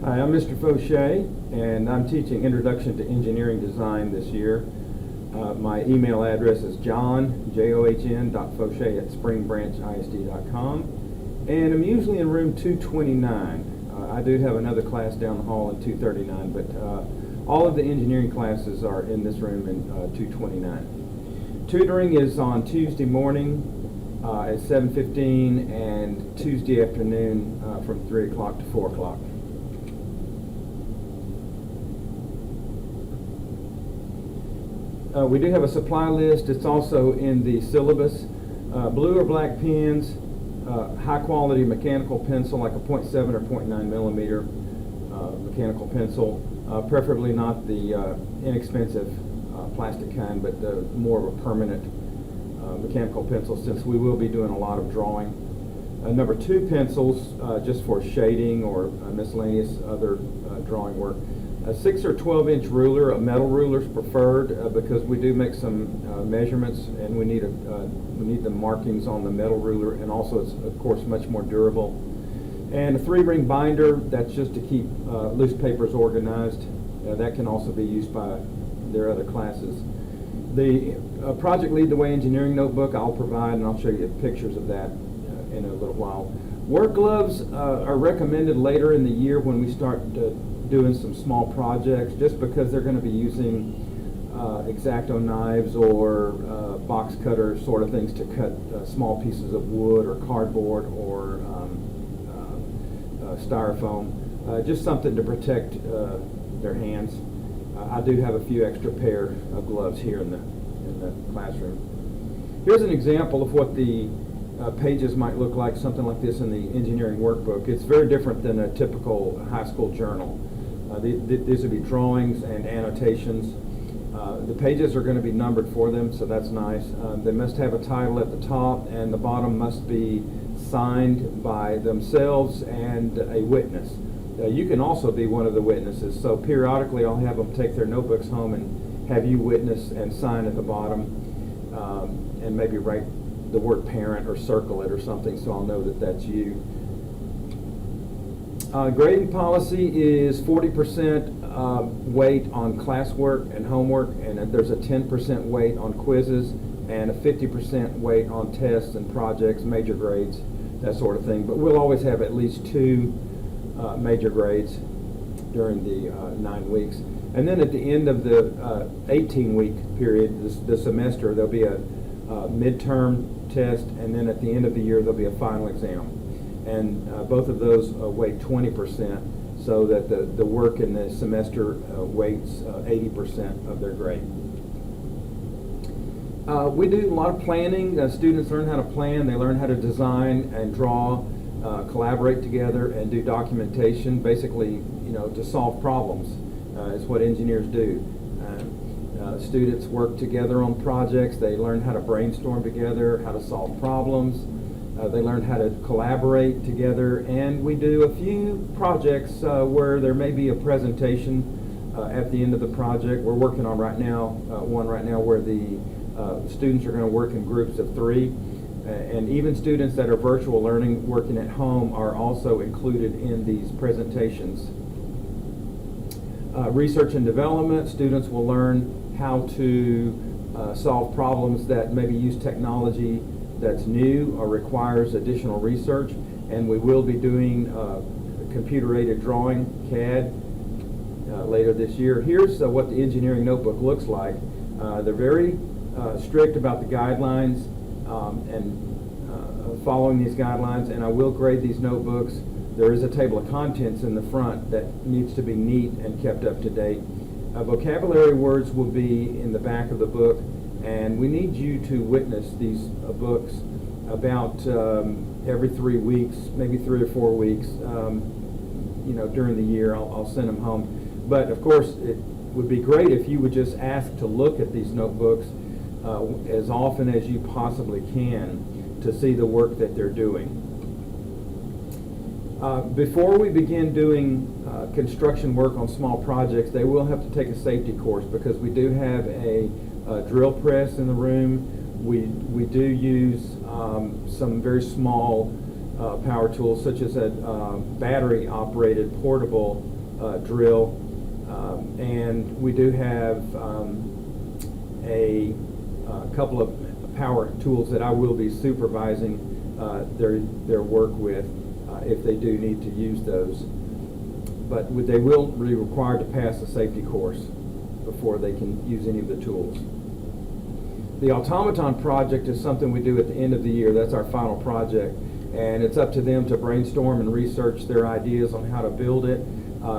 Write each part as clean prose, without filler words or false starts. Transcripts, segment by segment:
Hi, I'm Mr. Foshee, and I'm teaching Introduction to Engineering Design this year. My email address is john.foshee@springbrancisd.com, and I'm usually in room 229. I do have another class down the hall in 239, but all of the engineering classes are in this room in 229. Tutoring is on Tuesday morning at 7:15 and Tuesday afternoon from 3 o'clock to 4 o'clock. We do have a supply list. It's also in the syllabus. Blue or black pens, high quality mechanical pencil like a .7 or .9 millimeter mechanical pencil, preferably not the inexpensive plastic kind, but the more of a permanent mechanical pencil, since we will be doing a lot of drawing. Number 2 pencils just for shading or miscellaneous other drawing work. A 6 or 12-inch ruler, a metal ruler is preferred because we do make some measurements, and we need the markings on the metal ruler, and also it's of course much more durable. And a 3-ring binder, that's just to keep loose papers organized. That can also be used by their other classes. The Project Lead the Way Engineering notebook I'll provide, and I'll show you pictures of that in a little while. Work gloves are recommended later in the year when we start doing some small projects, just because they're going to be using X-Acto knives or box cutters, sort of things to cut small pieces of wood or cardboard or styrofoam, just something to protect their hands. I do have a few extra pair of gloves here in the classroom. Here's an example of what the pages might look like, something like this in the engineering workbook. It's very different than a typical high school journal. These would be drawings and annotations. The pages are going to be numbered for them, so that's nice. They must have a title at the top, and the bottom must be signed by themselves and a witness. You can also be one of the witnesses, so periodically I'll have them take their notebooks home and have you witness and sign at the bottom, and maybe write the word parent or circle it or something so I'll know that that's you. Grading policy is 40% weight on classwork and homework, and there's a 10% weight on quizzes, and a 50% weight on tests and projects, major grades, that sort of thing. But we'll always have at least 2 major grades during the 9 weeks. And then at the end of the 18-week period, the semester, there'll be a midterm test, and then at the end of the year there'll be a final exam. And both of those weigh 20%, so that the work in the semester weights 80% of their grade. We do a lot of planning. Students learn how to plan, they learn how to design and draw, collaborate together, and do documentation, basically, to solve problems. Is what engineers do. Students work together on projects. They learn how to brainstorm together, how to solve problems. They learn how to collaborate together, and we do a few projects where there may be a presentation at the end of the project. We're working on one right now where the students are going to work in groups of 3, and even students that are virtual learning, working at home, are also included in these presentations. Research and development, students will learn how to solve problems that maybe use technology that's new or requires additional research, and we will be doing computer-aided drawing, CAD, later this year. Here's what the engineering notebook looks like. They're very strict about the guidelines and following these guidelines, and I will grade these notebooks. There is a table of contents in the front that needs to be neat and kept up to date. Vocabulary words will be in the back of the book, and we need you to witness these books about every 3 weeks, maybe 3 or 4 weeks. During the year, I'll send them home. But of course, it would be great if you would just ask to look at these notebooks as often as you possibly can to see the work that they're doing. Before we begin doing construction work on small projects, they will have to take a safety course, because we do have a drill press in the room. We do use some very small power tools, such as a battery-operated portable drill, and we do have a couple of power tools that I will be supervising their work with if they do need to use those. But they will be required to pass a safety course before they can use any of the tools. The automaton project is something we do at the end of the year. That's our final project, and it's up to them to brainstorm and research their ideas on how to build it.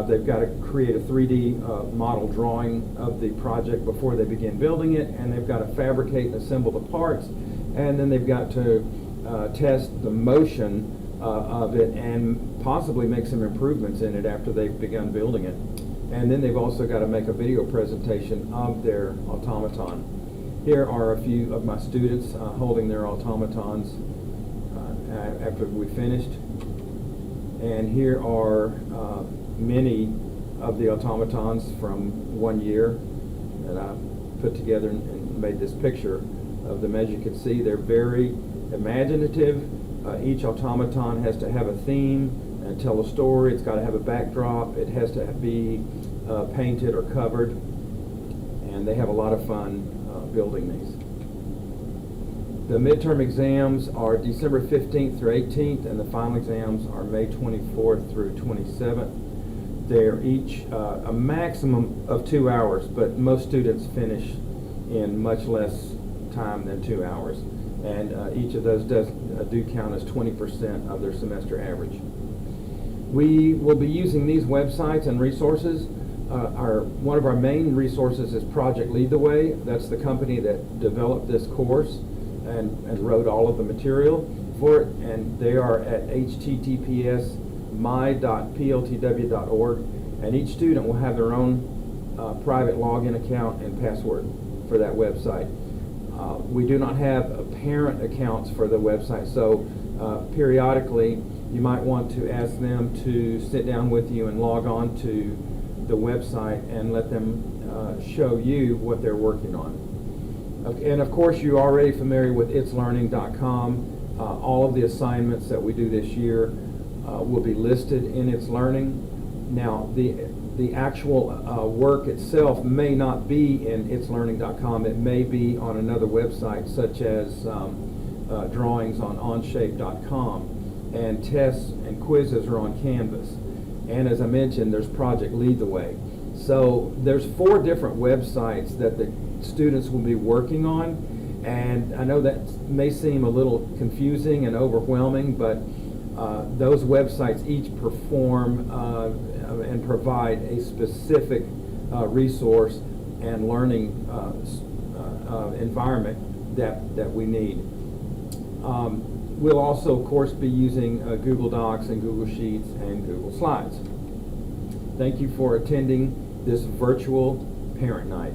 They've got to create a 3D model drawing of the project before they begin building it, and they've got to fabricate and assemble the parts, and then they've got to test the motion of it and possibly make some improvements in it after they've begun building it. And then they've also got to make a video presentation of their automaton. Here are a few of my students holding their automatons after we finished. And here are many of the automatons from 1 year that I put together and made this picture of them. As you can see, they're very imaginative. Each automaton has to have a theme and tell a story. It's got to have a backdrop. It has to be painted or covered. And they have a lot of fun building these. The midterm exams are December 15th through 18th, and the final exams are May 24th through 27th. They're each a maximum of 2 hours, but most students finish in much less time than 2 hours. And each of those do count as 20% of their semester average. We will be using these websites and resources. One of our main resources is Project Lead the Way. That's the company that developed this course and wrote all of the material for it. And they are at https://my.pltw.org. And each student will have their own private login account and password for that website. We do not have parent accounts for the website, so periodically you might want to ask them to sit down with you and log on to the website and let them show you what they're working on. And of course, you're already familiar with itslearning.com. All of the assignments that we do this year will be listed in It's Learning. Now, the actual work itself may not be in itslearning.com. It may be on another website, such as drawings on onshape.com, and tests and quizzes are on Canvas. And as I mentioned, there's Project Lead the Way. So there's 4 different websites that the students will be working on, and I know that may seem a little confusing and overwhelming, but those websites each perform and provide a specific resource and learning environment that we need. We'll also, of course, be using Google Docs and Google Sheets and Google Slides. Thank you for attending this virtual parent night.